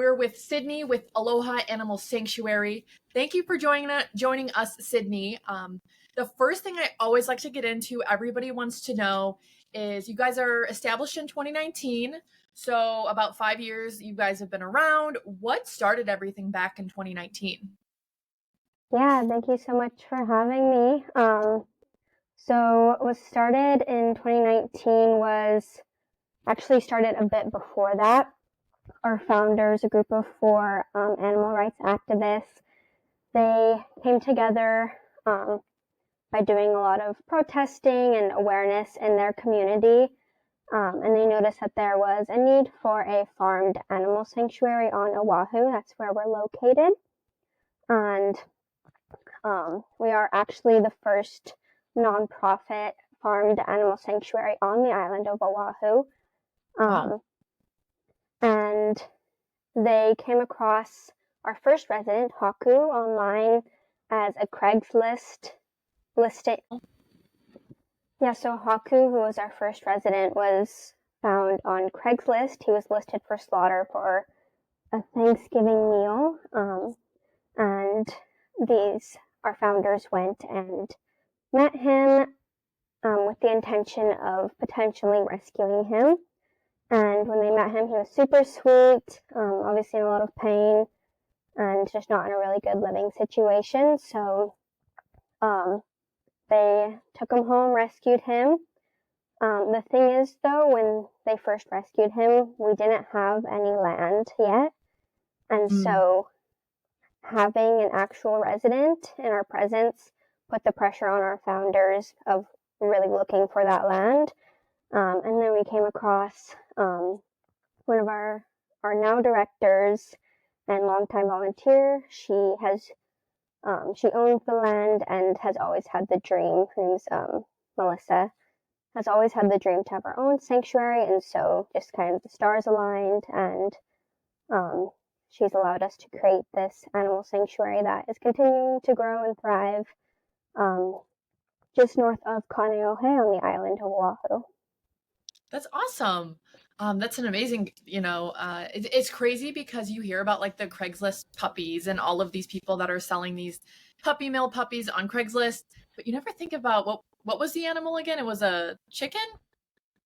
We're with Sydney with Aloha Animal Sanctuary. Thank you for joining us, Sydney. The first thing I always like to get into, everybody wants to know, is you guys are established in 2019. So about 5 years you guys have been around. What started everything back in 2019? Yeah, thank you so much for having me. So what started in 2019 was actually started a bit before that. Our founders, a group of four animal rights activists, they came together by doing a lot of protesting and awareness in their community. And they noticed that there was a need for a farmed animal sanctuary on Oahu. That's where we're located. And we are actually the first nonprofit farmed animal sanctuary on the island of Oahu. Wow. And they came across our first resident, Haku, online as a Craigslist listing. Yeah, so Haku, who was our first resident, was found on Craigslist. He was listed for slaughter for a Thanksgiving meal. And our founders went and met him with the intention of potentially rescuing him. And when they met him, he was super sweet, obviously in a lot of pain, and just not in a really good living situation. So they took him home, rescued him. The thing is, though, when they first rescued him, we didn't have any land yet. And so having an actual resident in our presence put the pressure on our founders of really looking for that land. And then we came across one of our now directors and longtime volunteer. She owns the land and has always had the dream. Her name's Melissa. Has always had the dream to have her own sanctuary, and so just kind of the stars aligned, and she's allowed us to create this animal sanctuary that is continuing to grow and thrive just north of Kaneohe on the island of Oahu. That's awesome. That's an amazing, it's crazy because you hear about like the Craigslist puppies and all of these people that are selling these male puppies on Craigslist, but you never think about what was the animal again? It was a chicken?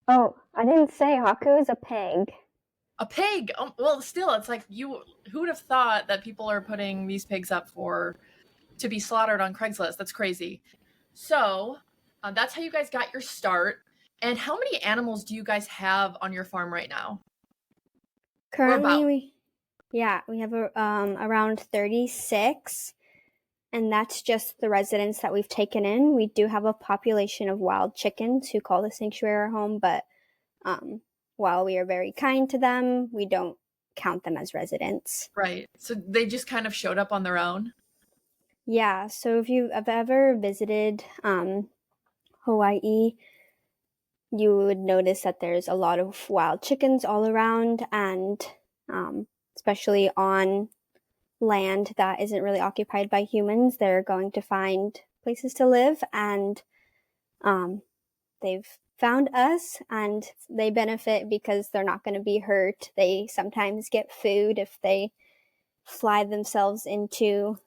Oh, I didn't say Haku is a pig. A pig. Well, still, it's like who would have thought that people are putting these pigs up to be slaughtered on Craigslist? That's crazy. So, that's how you guys got your start. And how many animals do you guys have on your farm right now? Currently, we have around 36, and that's just the residents that we've taken in. We do have a population of wild chickens who call the sanctuary our home, but while we are very kind to them, we don't count them as residents. Right. So they just kind of showed up on their own? Yeah, so if you have ever visited Hawaii, you would notice that there's a lot of wild chickens all around, and especially on land that isn't really occupied by humans, they're going to find places to live, and they've found us, and they benefit because they're not going to be hurt. They sometimes get food if they fly themselves into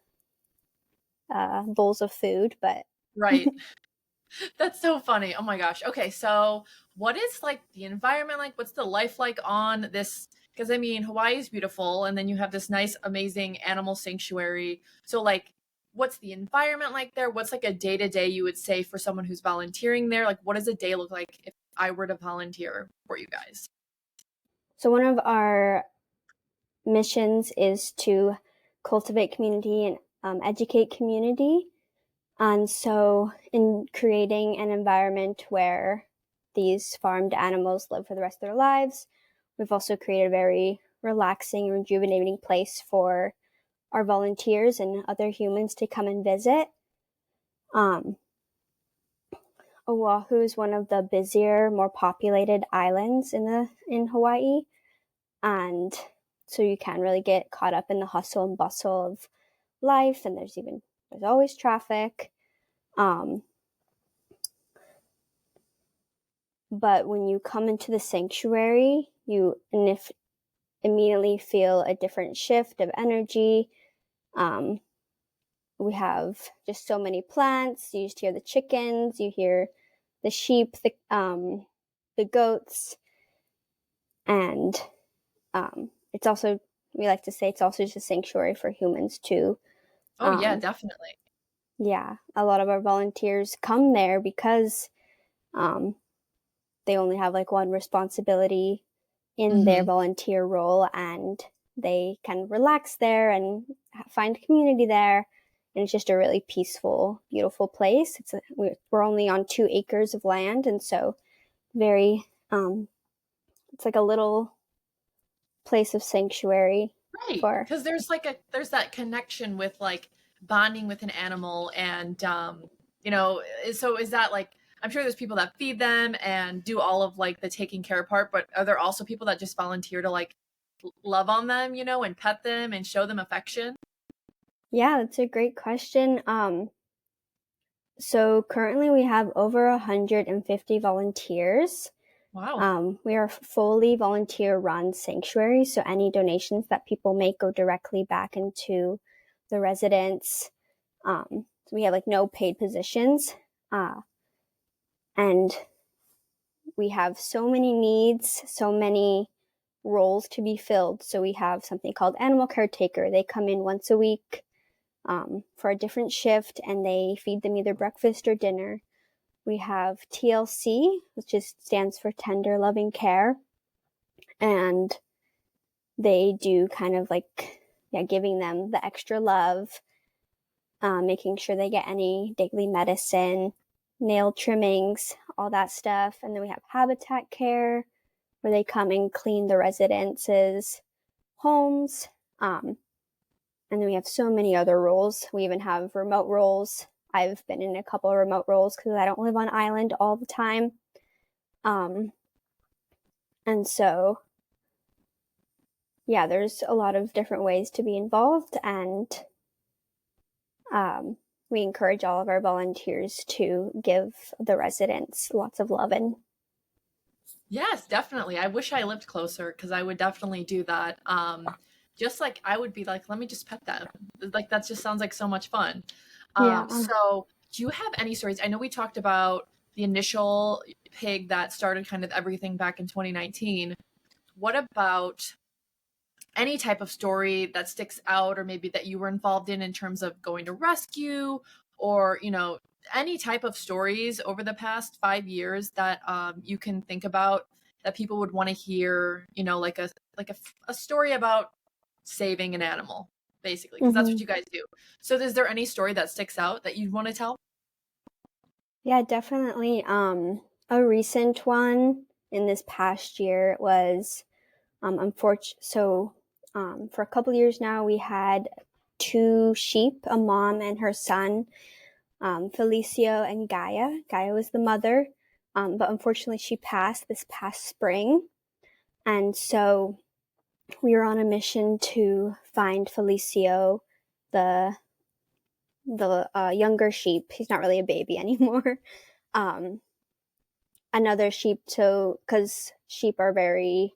bowls of food, but Right. That's so funny. Oh my gosh. Okay, so what is like the environment like? What's the life like on this? Because I mean, Hawaii is beautiful, and then you have this nice, amazing animal sanctuary. So, like, what's the environment like there? What's like a day to day you would say for someone who's volunteering there? Like, what does a day look like if I were to volunteer for you guys? So one of our missions is to cultivate community and educate community. And so in creating an environment where these farmed animals live for the rest of their lives, we've also created a very relaxing and rejuvenating place for our volunteers and other humans to come and visit. Oahu is one of the busier, more populated islands in Hawaii, and so you can really get caught up in the hustle and bustle of life, and there's always traffic. But when you come into the sanctuary, if immediately feel a different shift of energy. We have just so many plants. You just hear the chickens, you hear the sheep, the goats, and it's also, we like to say, it's also just a sanctuary for humans too. Oh yeah, Um, definitely. yeah, a lot of our volunteers come there because um, they only have like one responsibility in their Hmm. volunteer role, and they can relax there and find community there. And it's just a really peaceful, beautiful place. We're only on 2 acres of land, and so very it's like a little place of sanctuary Right, for. because there's that connection with like bonding with an animal, and so is that like, I'm sure there's people that feed them and do all of like the taking care part, but are there also people that just volunteer to like love on them, and pet them and show them affection? Yeah, that's a great question. So currently we have over 150 volunteers. Wow. We are a fully volunteer run sanctuary, so any donations that people make go directly back into the residents. So we have like no paid positions, and we have so many needs, so many roles to be filled. So we have something called animal caretaker. They come in once a week for a different shift, and they feed them either breakfast or dinner. We have TLC, which stands for tender loving care, and they do kind of like, yeah, giving them the extra love, making sure they get any daily medicine, nail trimmings, all that stuff. And then we have habitat care, where they come and clean the residents' homes. And then we have so many other roles. We even have remote roles. I've been in a couple of remote roles because I don't live on island all the time. Um, and so, yeah, there's a lot of different ways to be involved, and um, we encourage all of our volunteers to give the residents lots of love. And Yes, definitely. I wish I lived closer because I would definitely do that. Just like I would be like, let me just pet them. Like that just sounds like so much fun. yeah. So do you have any stories? I know we talked about the initial pig that started kind of everything back in 2019. What about any type of story that sticks out, or maybe that you were involved in terms of going to rescue, or any type of stories over the past 5 years that you can think about that people would want to hear, like a story about saving an animal, basically, because that's what Mm-hmm. you guys do. So is there any story that sticks out that you'd want to tell? Yeah, definitely. A recent one in this past year was unfortunate. So, for a couple years now, we had 2 sheep, a mom and her son, Felicio and Gaia. Gaia was the mother, but unfortunately, she passed this past spring. And so we were on a mission to find Felicio, the younger sheep. He's not really a baby anymore. Um, Another sheep, so because sheep are very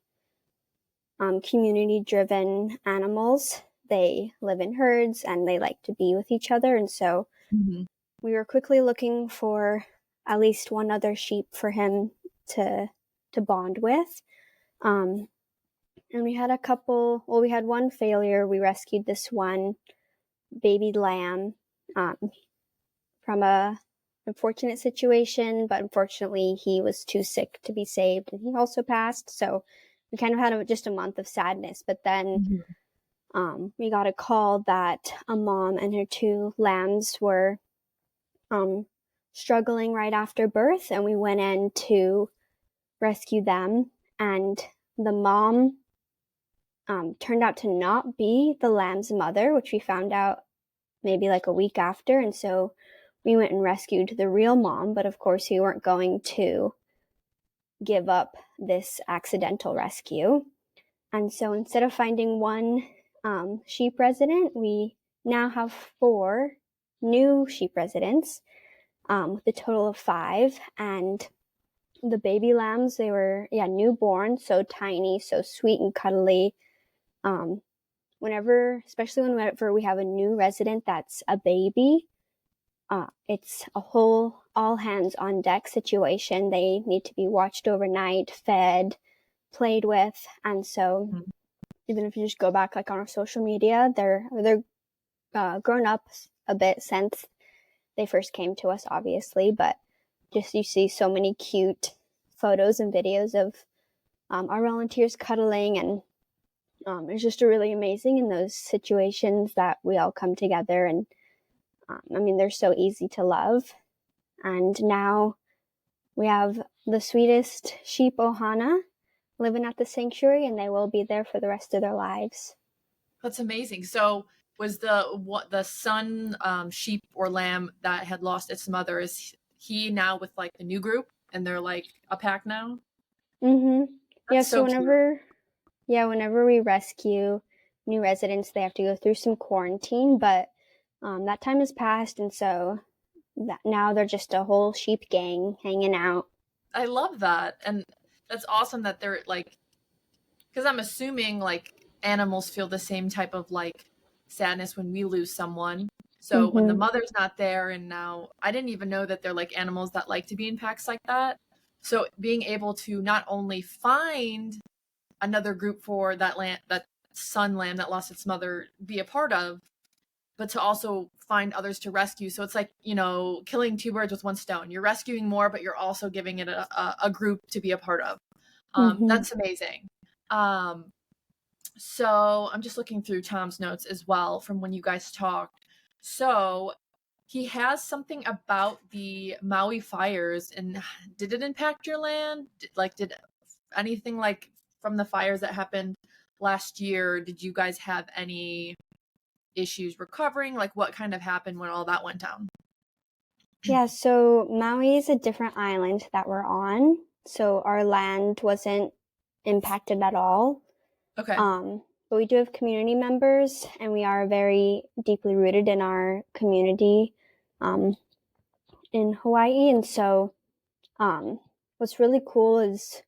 community driven animals, they live in herds and they like to be with each other. And so Hmm. we were quickly looking for at least one other sheep for him to bond with. Um, and we had a couple. Well, we had one failure. We rescued this one baby lamb um, from a unfortunate situation, but unfortunately he was too sick to be saved, and he also passed. So we kind of had just a month of sadness. But then Hmm. we got a call that a mom and her 2 lambs were um, struggling right after birth, and we went in to rescue them. And the mom turned out to not be the lamb's mother, which we found out maybe like a week after. And so we went and rescued the real mom, but of course we weren't going to give up this accidental rescue. And so instead of finding one sheep resident, we now have 4 new sheep residents, with a total of 5. And the baby lambs, they were, yeah, newborn, so tiny, so sweet and cuddly. Especially whenever we have a new resident that's a baby, it's a whole all hands on deck situation. They need to be watched overnight, fed, played with, and so even if you just go back like on our social media, they're grown up a bit since they first came to us, obviously, but just you see so many cute photos and videos of our volunteers cuddling, and it's just really amazing in those situations that we all come together. And they're so easy to love. And now we have the sweetest sheep ohana living at the sanctuary, and they will be there for the rest of their lives. That's amazing. So was the son sheep or lamb that had lost its mother, is he now with like the new group and they're like a pack now? Yeah, That's so so cute. whenever we rescue new residents, they have to go through some quarantine, but that time has passed, and so now they're just a whole sheep gang hanging out. I love that. And that's awesome that they're like, because I'm assuming like animals feel the same type of like sadness when we lose someone. So when the Mm-hmm. mother's not there, and now I didn't even know that they're like animals that like to be in packs like that. So being able to not only find another group for that sun lamb that lost its mother, be a part of, but to also find others to rescue. So it's like, killing two birds with one stone. You're rescuing more, but you're also giving it a group to be a part of. Mm-hmm. That's amazing. Um, so I'm just looking through Tom's notes as well from when you guys talked. So he has something about the Maui fires, and did it impact your land? Did anything like from the fires that happened last year? Did you guys have any issues recovering? Like what kind of happened when all that went down? Yeah, so Maui is a different island that we're on, so our land wasn't impacted at all. Okay. But we do have community members, and we are very deeply rooted in our community in Hawaii. And so, what's really cool is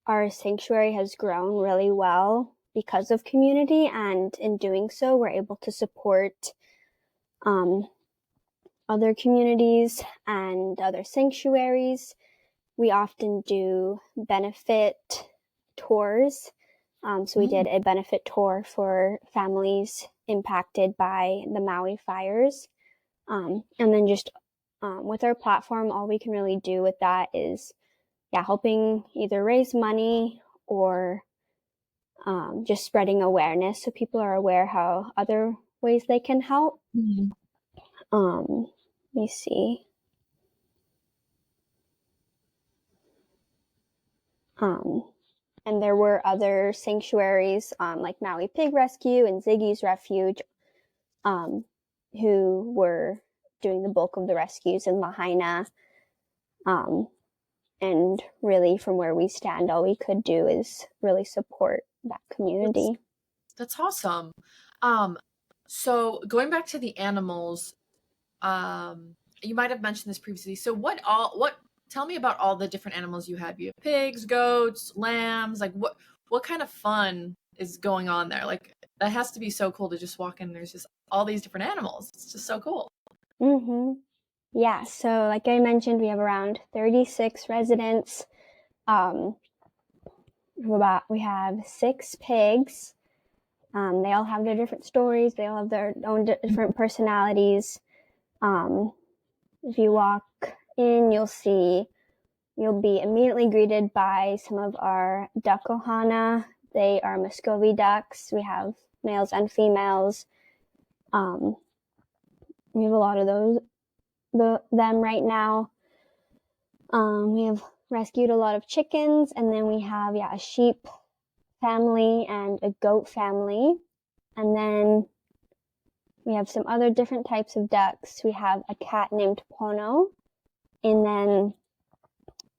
our sanctuary has grown really well because of community, and in doing so, we're able to support um, other communities and other sanctuaries. We often do benefit tours. So we did a benefit tour for families impacted by the Maui fires. And then just with our platform, all we can really do with that is, helping either raise money or just spreading awareness so people are aware how other ways they can help. Mm-hmm. Let me see. And there were other sanctuaries like Maui Pig Rescue and Ziggy's Refuge um, who were doing the bulk of the rescues in Lahaina. And really, from where we stand, all we could do is really support that That's community. that's awesome. Um, so going back to the animals, you might have mentioned this previously. So what tell me about all the different animals you have. You have pigs, goats, lambs, like what kind of fun is going on there? Like that has to be so cool to just walk in and there's just all these different animals. It's just so cool. Mm-hmm. Yeah, so like I mentioned, we have around 36 residents. Um, we have 6 pigs. They all have their different stories. They all have their own different personalities. Um, if you walk in, you'll be immediately greeted by some of our duck ohana. They are Muscovy ducks. We have males and females. We have a lot of them right now. We have rescued a lot of chickens, and then we have a sheep family and a goat family, and then we have some other different types of ducks. We have a cat named Pono, and then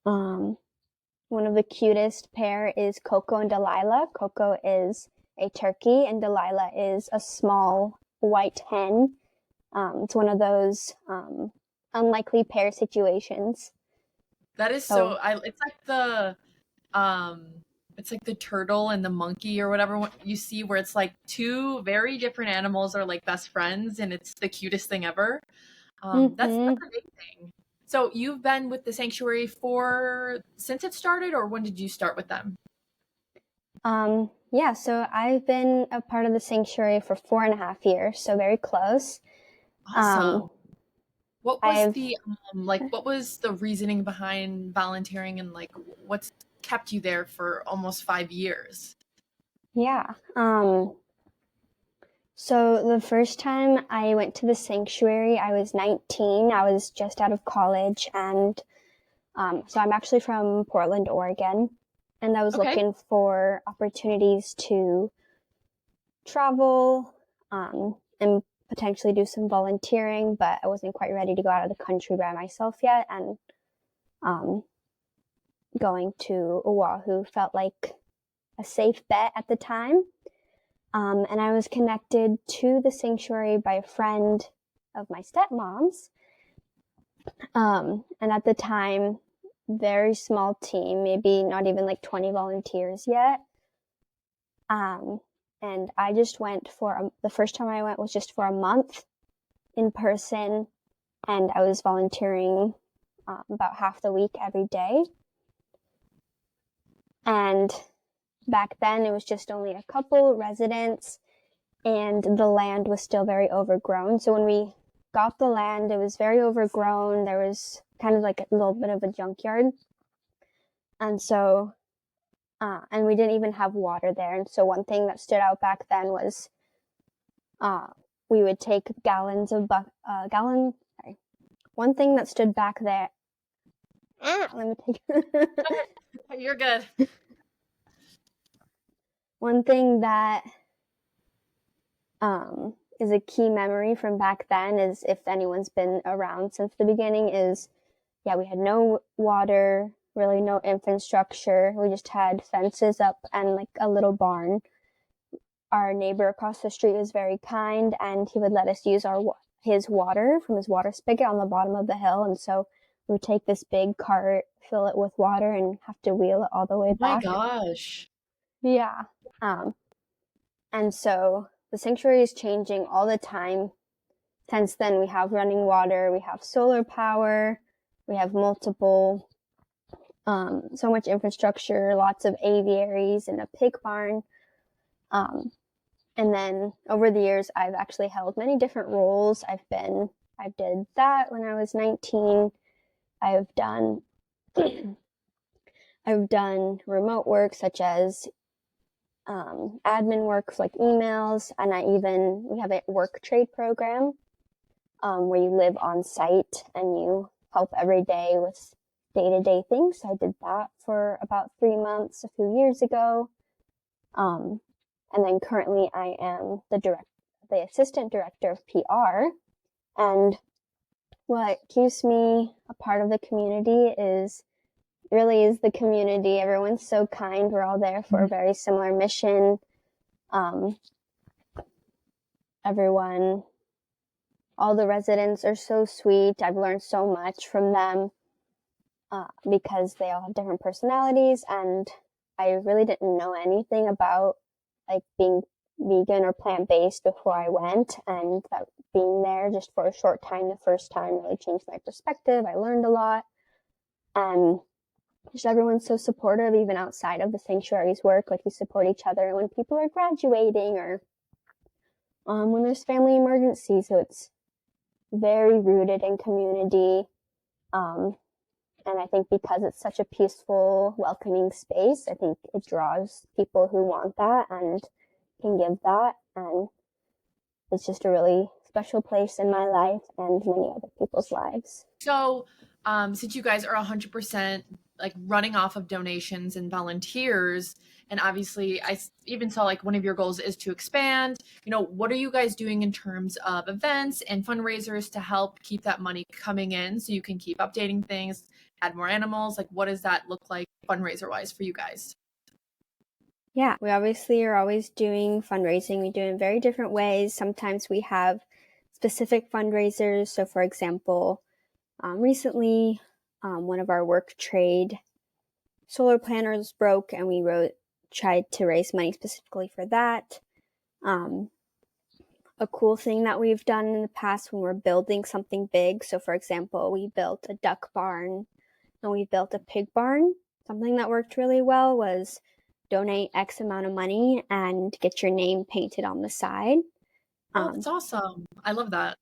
one of the cutest pair is Coco and Delilah. Coco is a turkey, and Delilah is a small white hen. It's one of those unlikely pair situations. That is So, it's like the um It's like the turtle and the monkey or whatever you see, where it's like two very different animals are like best friends, and it's the cutest thing ever. That's Mm-hmm. a big thing. So you've been with the sanctuary for since it started, or when did you start with them? Yeah, so I've been a part of the sanctuary for 4.5 years, so very close. Um, Awesome. What was I've, the what was the reasoning behind volunteering, and like what's kept you there for almost 5 years? yeah. So the first time I went to the sanctuary, I was 19. I was just out of college, and so I'm actually from Portland, Oregon, and I was Okay. looking for opportunities to travel and potentially do some volunteering, but I wasn't quite ready to go out of the country by myself yet, and um, going to Oahu felt like a safe bet at the time. And I was connected to the sanctuary by a friend of my stepmom's. And at the time, very small team, maybe not even like 20 volunteers yet. Um, and I just went the first time I went was just for a month in person, and I was volunteering about half the week every day. And back then, it was just only a couple residents, and the land was still very overgrown. So when we got the land, it was very overgrown. There was kind of like a little bit of a junkyard. And so, and we didn't even have water there. And so one thing that stood out back then was we would take gallons of, sorry. One thing that stood back there, let me take, You're good. one thing that is a key memory from back then is, if anyone's been around since the beginning, is yeah, we had no water, really no infrastructure. We just had fences up and like a little barn. Our neighbor across the street was very kind, and he would let us use his water from his water spigot on the bottom of the hill. And so we would take this big cart, fill it with water, and have to wheel it all the way Oh my back. gosh. Yeah. And so the sanctuary is changing all the time. Since then, we have running water, we have solar power, we have multiple, so much infrastructure, lots of aviaries and a pig barn. And then over the years, I've actually held many different roles. I did that when I was 19. I've done, I've done remote work such as admin work like emails, and we have a work trade program where you live on site and you help every day with day-to-day things. So I did that for about 3 months a few years ago. And then currently I am the assistant director of PR. And what keeps me a part of the community is the community. Everyone's so kind. We're all there for a very similar mission. Everyone, all the residents are so sweet. I've learned so much from them because they all have different personalities, and I really didn't know anything about like being vegan or plant-based before I went, and that being there just for a short time the first time really changed my perspective. I learned a lot, and just everyone's so supportive even outside of the sanctuary's work. Like, we support each other when people are graduating or when there's family emergencies. So it's very rooted in community. And I think because it's such a peaceful, welcoming space, I think it draws people who want that and can give that. And it's just a really special place in my life and many other people's lives. So, since you guys are 100% like running off of donations and volunteers, and obviously even saw like one of your goals is to expand, what are you guys doing in terms of events and fundraisers to help keep that money coming in so you can keep updating things, add more animals? Like, what does that look like fundraiser wise for you guys? Yeah, we obviously are always doing fundraising. We do it in very different ways. Sometimes we have specific fundraisers. So, for example, recently, one of our work trade solar planners broke, and we tried to raise money specifically for that. A cool thing that we've done in the past when we're building something big. So for example, we built a duck barn and we built a pig barn. Something that worked really well was donate X amount of money and get your name painted on the side. Oh, that's awesome. I love that.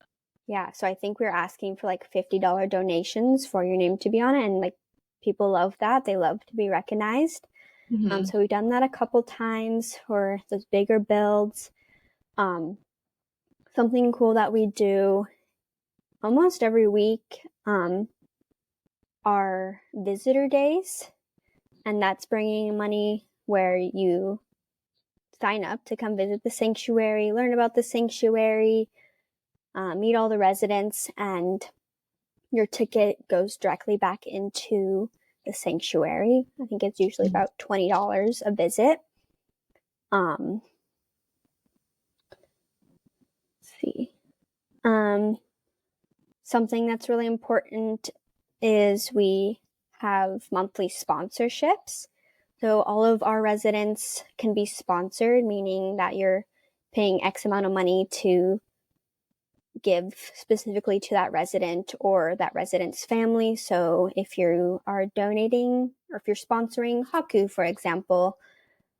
Yeah, so I think we're asking for like $50 donations for your name to be on it, and like people love that. They love to be recognized. Mm-hmm. So we've done that a couple times for those bigger builds. Something cool that we do almost every week are visitor days, and that's bringing money where you sign up to come visit the sanctuary, learn about the sanctuary, meet all the residents, and your ticket goes directly back into the sanctuary. I think it's usually about $20 a visit. Let's see. Something that's really important is we have monthly sponsorships. So all of our residents can be sponsored, meaning that you're paying X amount of money to give specifically to that resident or that resident's family. So if you are donating or if you're sponsoring Haku, for example,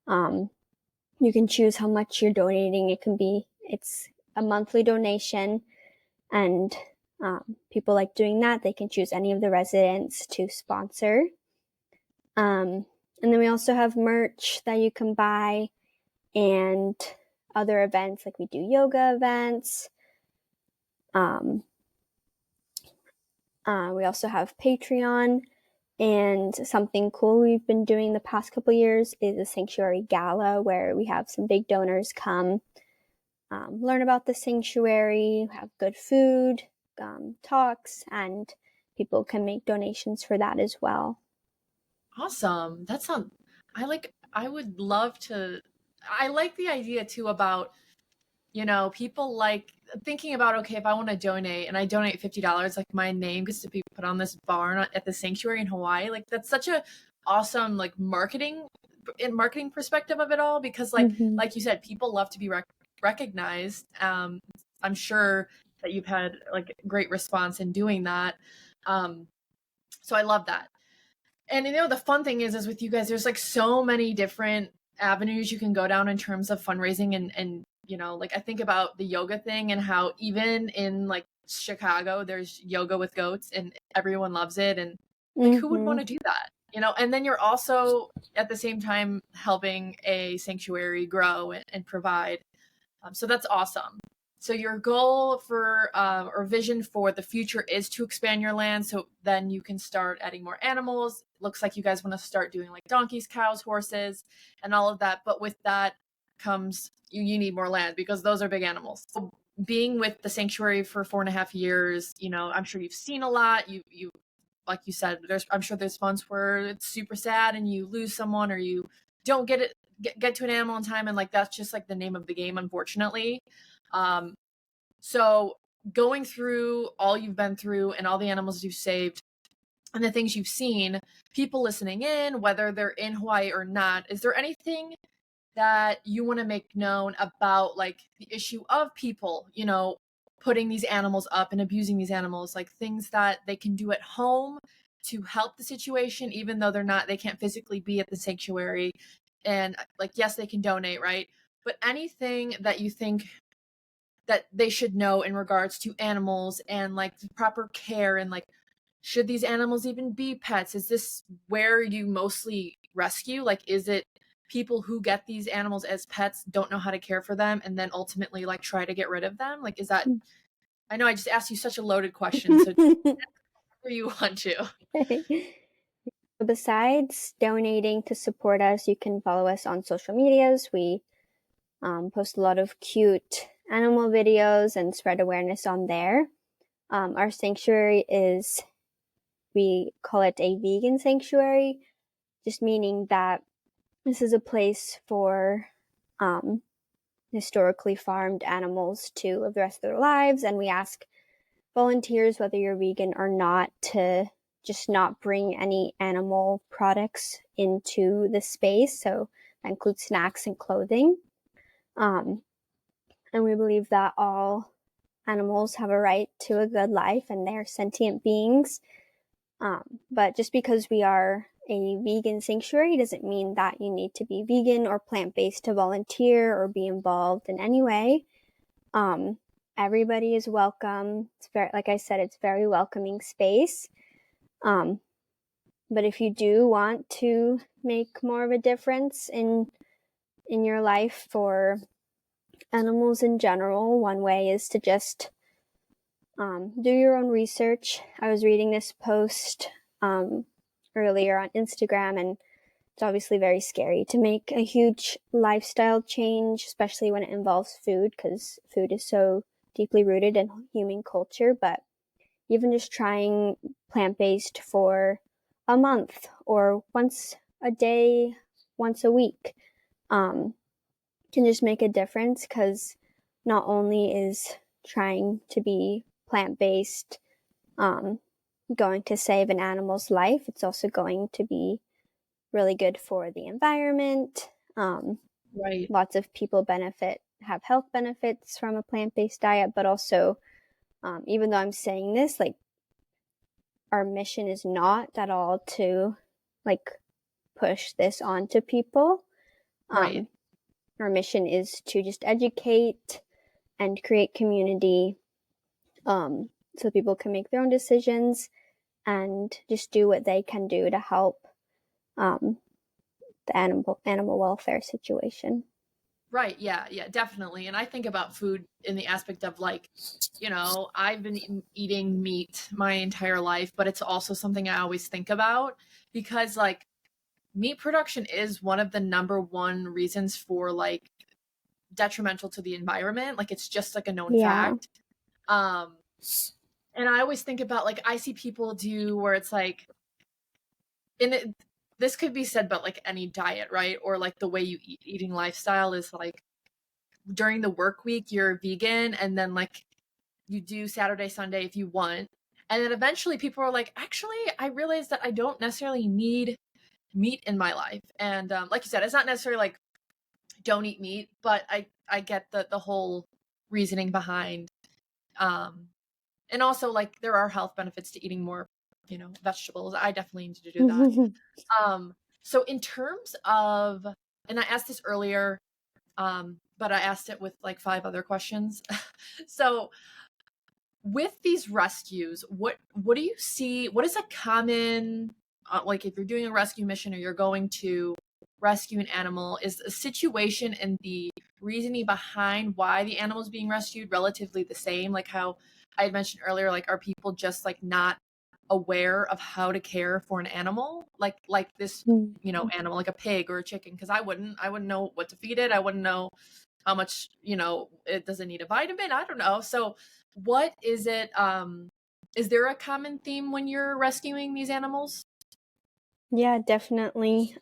you can choose how much you're donating. It's a monthly donation, and people like doing that. They can choose any of the residents to sponsor. And then we also have merch that you can buy and other events, like we do yoga events. We also have Patreon, and something cool we've been doing the past couple years is a sanctuary gala where we have some big donors come learn about the sanctuary, have good food, talks, and people can make donations for that as well. Awesome. That sounds, I would love to, I like the idea too about, people like thinking about, okay, if I want to donate and I donate $50, like my name gets to be put on this barn at the sanctuary in Hawaii. Like that's such a awesome, like marketing perspective of it all, because Mm-hmm. like you said, people love to be recognized. I'm sure that you've had like great response in doing that. So I love that. And the fun thing is with you guys, there's like so many different avenues you can go down in terms of fundraising, and like I think about the yoga thing and how even in like Chicago there's yoga with goats and everyone loves it, and like who would Mm-hmm. want to do that? And then you're also at the same time helping a sanctuary grow and provide. So that's awesome. So your goal for or vision for the future is to expand your land, so then you can start adding more animals. Looks like you guys want to start doing like donkeys, cows, horses, and all of that. But with that comes you need more land because those are big animals. So being with the sanctuary for 4.5 years, I'm sure you've seen a lot. You like you said, I'm sure there's months where it's super sad and you lose someone or you don't get to an animal in time, and like that's just like the name of the game, unfortunately. So going through all you've been through and all the animals you've saved and the things you've seen, people listening in, whether they're in Hawaii or not, is there anything that you want to make known about like the issue of people, putting these animals up and abusing these animals, like things that they can do at home to help the situation, even though they can't physically be at the sanctuary? And like, yes, they can donate, right? But anything that you think that they should know in regards to animals and like the proper care, and like should these animals even be pets? Is this where you mostly rescue? Like is it people who get these animals as pets don't know how to care for them and then ultimately like try to get rid of them? Like is that, I know I just asked you such a loaded question, so where you want to. Besides donating to support us, you can follow us on social medias. We post a lot of cute animal videos and spread awareness on there. Our sanctuary we call it a vegan sanctuary, just meaning that this is a place for historically farmed animals to live the rest of their lives, and we ask volunteers, whether you're vegan or not, to just not bring any animal products into the space. So that includes snacks and clothing. And we believe that all animals have a right to a good life and they're sentient beings. But just because we are a vegan sanctuary doesn't mean that you need to be vegan or plant-based to volunteer or be involved in any way. Everybody is welcome. It's very, like I said, it's very welcoming space. But if you do want to make more of a difference in your life for animals in general, one way is to just do your own research. I was reading this post earlier on Instagram, and it's obviously very scary to make a huge lifestyle change, especially when it involves food, because food is so deeply rooted in human culture. But even just trying plant-based for a month or once a day, once a week, can just make a difference, because not only is trying to be plant-based going to save an animal's life, it's also going to be really good for the environment. Right. Lots of people have health benefits from a plant-based diet, but also, even though I'm saying this, like, our mission is not at all to like push this onto people. Right. Our mission is to just educate and create community, so people can make their own decisions and just do what they can do to help the animal welfare situation. Right. Yeah. Yeah. Definitely. And I think about food in the aspect of like, I've been eating meat my entire life, but it's also something I always think about because like meat production is one of the number one reasons for like detrimental to the environment. Like it's just like a known Yeah. fact. And I always think about like I see people do where it's like this could be said about like any diet, right? Or like the way you eating lifestyle is like during the work week you're vegan and then like you do Saturday, Sunday if you want. And then eventually people are like, actually, I realized that I don't necessarily need meat in my life. And like you said, it's not necessarily like don't eat meat, but I get the whole reasoning behind and also like there are health benefits to eating more, vegetables. I definitely need to do that. So in terms of, and I asked this earlier, but I asked it with like 5 other questions. So with these rescues, what do you see? What is a common, like if you're doing a rescue mission or you're going to rescue an animal, is a situation and the reasoning behind why the animal is being rescued relatively the same? Like how I had mentioned earlier, like are people just like not aware of how to care for an animal, like this, animal, like a pig or a chicken? Because I wouldn't know what to feed it. I wouldn't know how much, it doesn't need a vitamin. I don't know. So what is it? Is there a common theme when you're rescuing these animals? Yeah, definitely.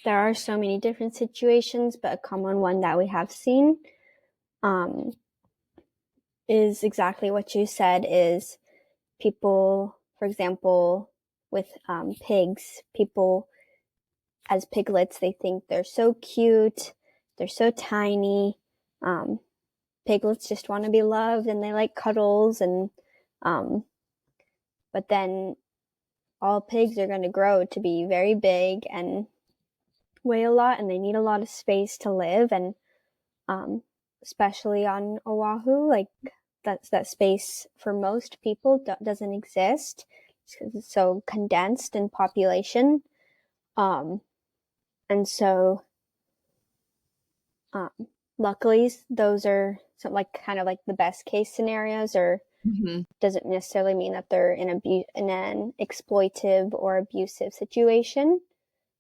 There are so many different situations, but a common one that we have seen is exactly what you said, is people, for example, with pigs, people as piglets, they think they're so cute, they're so tiny. Piglets just want to be loved and they like cuddles, and but then all pigs are going to grow to be very big and weigh a lot, and they need a lot of space to live. And especially on Oahu, like that space for most people doesn't exist because it's so condensed in population. And so luckily those are some, like kind of like the best case scenarios, or doesn't necessarily mean that they're in an exploitive or abusive situation.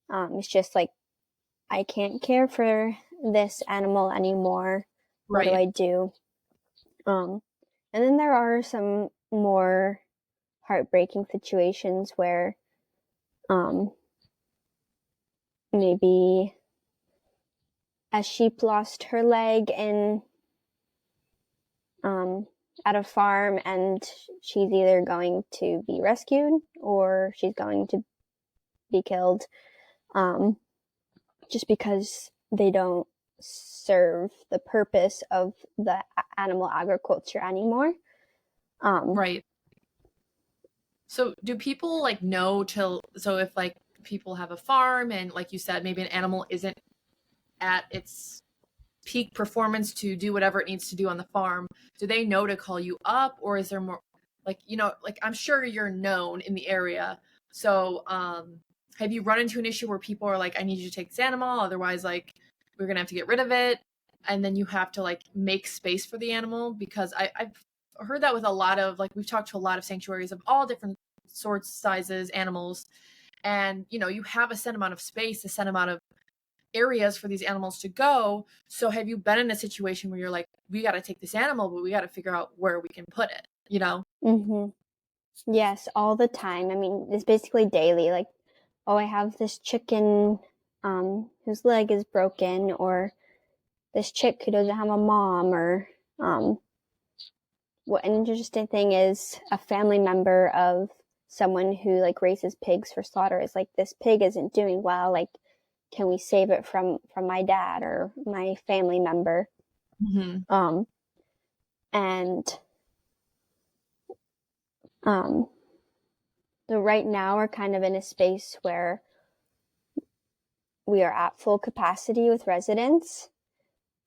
It's just like, I can't care for this animal anymore. What do Right. I do? And then there are some more heartbreaking situations where maybe a sheep lost her leg at a farm, and she's either going to be rescued or she's going to be killed. just because they don't serve the purpose of the animal agriculture anymore. Right. So do people like know so if like people have a farm and like you said, maybe an animal isn't at its peak performance to do whatever it needs to do on the farm, do they know to call you up, or is there more like, like I'm sure you're known in the area. So have you run into an issue where people are like, I need you to take this animal, otherwise like we're gonna have to get rid of it, and then you have to like make space for the animal? Because I've heard that with a lot of like, we've talked to a lot of sanctuaries of all different sorts, sizes, animals, and you have a set amount of space, a set amount of areas for these animals to go. So have you been in a situation where you're like, we got to take this animal, but we got to figure out where we can put it, Mm-hmm. Yes, all the time. I mean, it's basically daily. Like, oh, I have this chicken whose leg is broken, or this chick who doesn't have a mom, or what an interesting thing is a family member of someone who like raises pigs for slaughter is like, this pig isn't doing well, like, can we save it from my dad or my family member? Mm-hmm. And so right now we're kind of in a space where we are at full capacity with residents.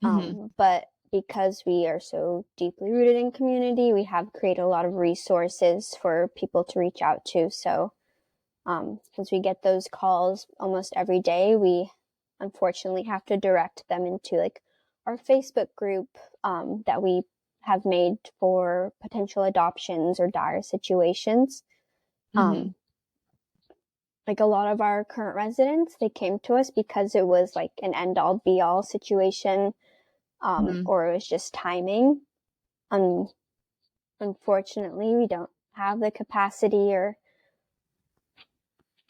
Mm-hmm. But because we are so deeply rooted in community, we have created a lot of resources for people to reach out to. So since we get those calls almost every day, we unfortunately have to direct them into like our Facebook group that we have made for potential adoptions or dire situations. Mm-hmm. Like a lot of our current residents, they came to us because it was like an end all be all situation, Mm-hmm. or it was just timing. Unfortunately, we don't have the capacity or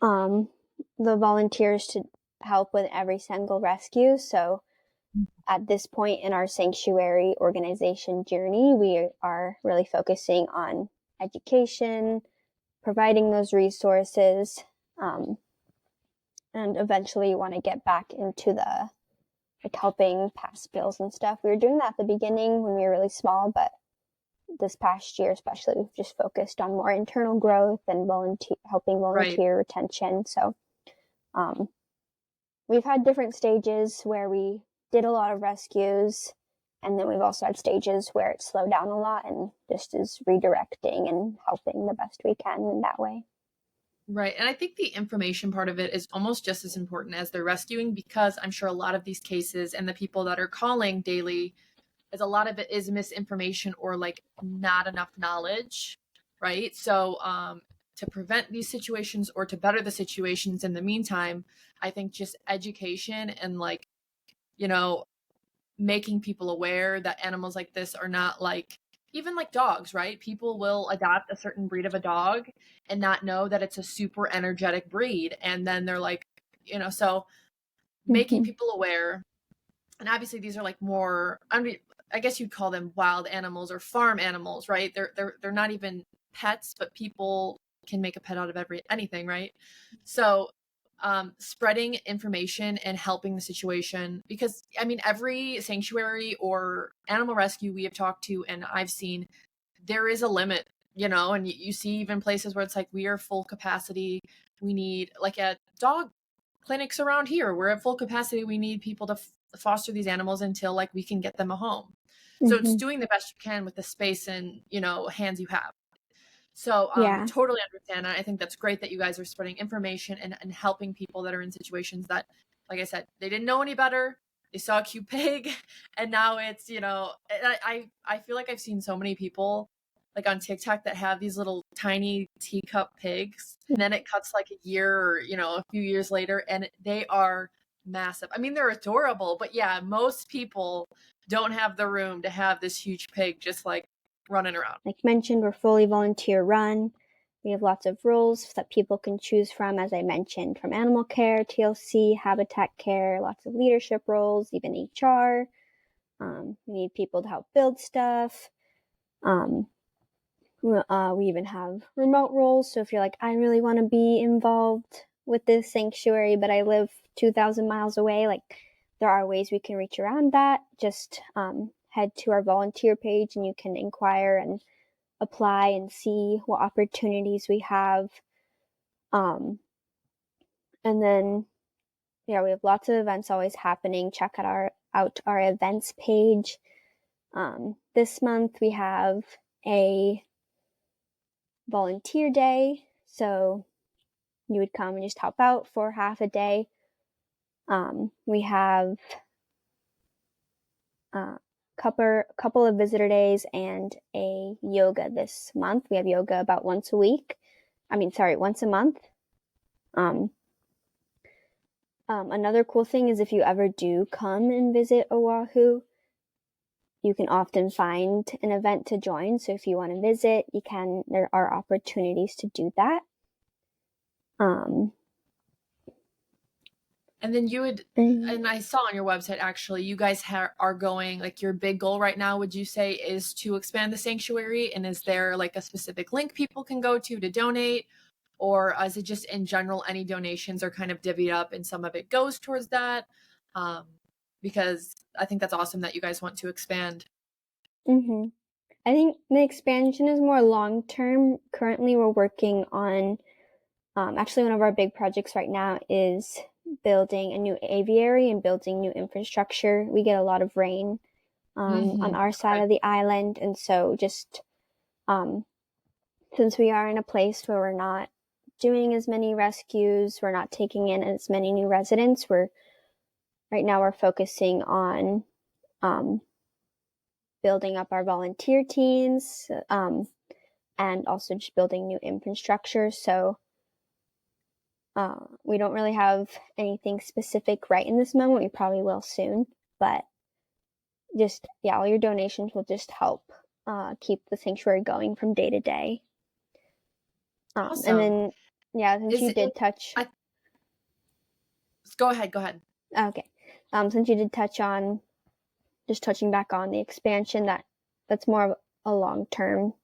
the volunteers to help with every single rescue. So at this point in our sanctuary organization journey, we are really focusing on education, providing those resources, and eventually want to get back into the like helping pass bills and stuff. We were doing that at the beginning when we were really small, but this past year especially, we've just focused on more internal growth and helping Right. volunteer retention. So we've had different stages where we did a lot of rescues, and then we've also had stages where it slowed down a lot and just is redirecting and helping the best we can in that way. Right. And I think the information part of it is almost just as important as the rescuing, because I'm sure a lot of these cases and the people that are calling daily, is a lot of it is misinformation or like not enough knowledge. Right. So to prevent these situations or to better the situations in the meantime, I think just education and like, you know, making people aware that animals like this are not like, even like dogs, right? People will adopt a certain breed of a dog and not know that it's a super energetic breed. And then they're like, so making Mm-hmm. people aware. And obviously these are like more, I mean, I guess you'd call them wild animals or farm animals, right? They're not even pets, but people can make a pet out of anything, right? So spreading information and helping the situation, because I mean, every sanctuary or animal rescue we have talked to and I've seen, there is a limit, and you see even places where it's like, we are full capacity. We need, like at dog clinics around here, we're at full capacity. We need people to foster these animals until like we can get them a home. So it's Mm-hmm. doing the best you can with the space and, hands you have. So Yeah. totally understand. And I think that's great that you guys are spreading information and helping people that are in situations that, like I said, they didn't know any better. They saw a cute pig, and now it's, I feel like I've seen so many people like on TikTok that have these little tiny teacup pigs, and then it cuts like a year or, a few years later, and they are massive. I mean, they're adorable, but yeah, most people don't have the room to have this huge pig just like running around. Like mentioned, we're fully volunteer run. We have lots of roles that people can choose from, as I mentioned, from animal care, TLC, habitat care, lots of leadership roles, even HR. We need people to help build stuff. We even have remote roles. So if you're like, I really want to be involved with this sanctuary, but I live 2,000 miles away. Like, there are ways we can reach around that. Just head to our volunteer page and you can inquire and apply and see what opportunities we have. And then, yeah, we have lots of events always happening. Check out our events page. This month we have a volunteer day, so you would come and just help out for half a day. We have a couple of visitor days and a yoga this month. We have yoga about once a month. Another cool thing is if you ever do come and visit Oahu, you can often find an event to join. So if you want to visit, you can. There are opportunities to do that. And then and I saw on your website, actually, you guys are going, like, your big goal right now, would you say, is to expand the sanctuary? And is there like a specific link people can go to donate? Or is it just in general, any donations are kind of divvied up and some of it goes towards that? Because I think that's awesome that you guys want to expand. Mm-hmm. I think the expansion is more long-term. Currently, we're working on, actually one of our big projects right now is building a new aviary and building new infrastructure. We get a lot of rain on our side of the island. And so just since we are in a place where we're not doing as many rescues, we're not taking in as many new residents, right now we're focusing on building up our volunteer teams and also just building new infrastructure. So we don't really have anything specific right in this moment. We probably will soon, but just, yeah, all your donations will just help keep the sanctuary going from day to day. Awesome. And then, yeah, since you did touch... Go ahead. Okay. Since you did touch on, just touching back on the expansion, that's more of a long-term,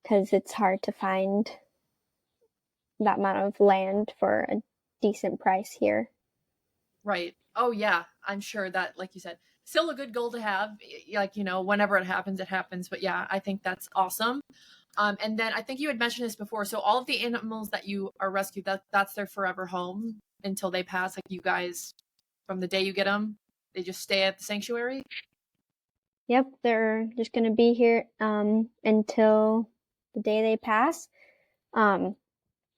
because it's hard to find that amount of land for a decent price here. Right. Oh yeah, I'm sure that, like you said, still a good goal to have. Like, whenever it happens. But yeah, I think that's awesome. And then I think you had mentioned this before. So all of the animals that you are rescued, that's their forever home until they pass. Like, you guys, from the day you get them, they just stay at the sanctuary. Yep, they're just going to be here until the day they pass.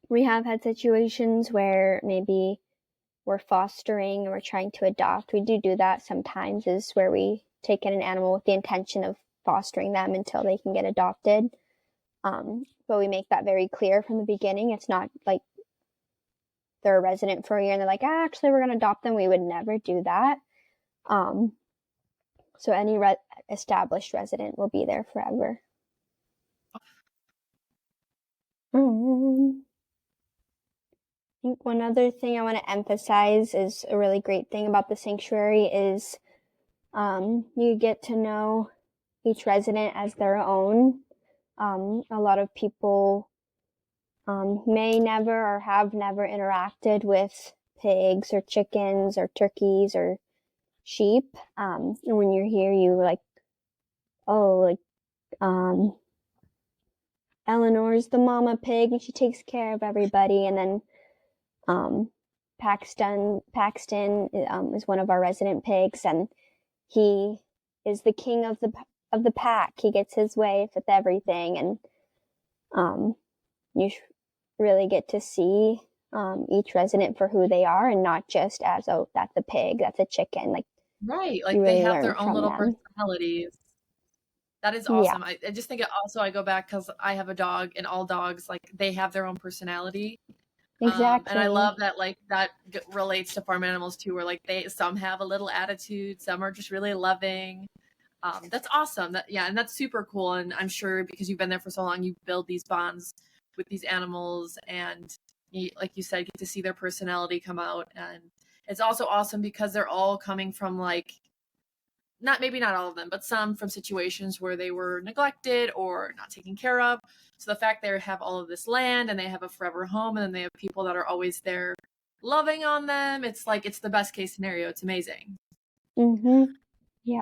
We have had situations where maybe we're fostering or we're trying to adopt. We do that sometimes, is where we take in an animal with the intention of fostering them until they can get adopted. But we make that very clear from the beginning. It's not like they're a resident for a year and they're like, actually, we're going to adopt them. We would never do that. So any established resident will be there forever. I think one other thing I want to emphasize is a really great thing about the sanctuary is you get to know each resident as their own. A lot of people may never or have never interacted with pigs or chickens or turkeys or sheep. And when you're here, you Eleanor's the mama pig and she takes care of everybody. And then Paxton is one of our resident pigs, and he is the king of the pack. He gets his way with everything, and you really get to see each resident for who they are, and not just as, oh, that's a pig, that's a chicken. Like, right, like really they have their own little personalities. That is awesome. Yeah. I just think I go back because I have a dog, and all dogs, like, they have their own personality. Exactly. And I love that, like, that relates to farm animals too, where like some have a little attitude, some are just really loving. That's awesome. And that's super cool. And I'm sure because you've been there for so long, you build these bonds with these animals, and like you said, get to see their personality come out. And it's also awesome because they're all coming from, like, maybe not all of them, but some from situations where they were neglected or not taken care of. So the fact they have all of this land and they have a forever home and then they have people that are always there loving on them, it's like it's the best case scenario. It's amazing. Yeah.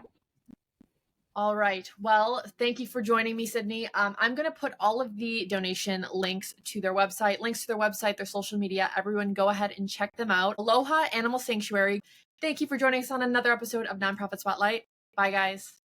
All right. Well, thank you for joining me, Sydney. I'm going to put all of the donation links to their website, their social media. Everyone go ahead and check them out. Aloha Animal Sanctuary. Thank you for joining us on another episode of Nonprofit Spotlight. Bye, guys.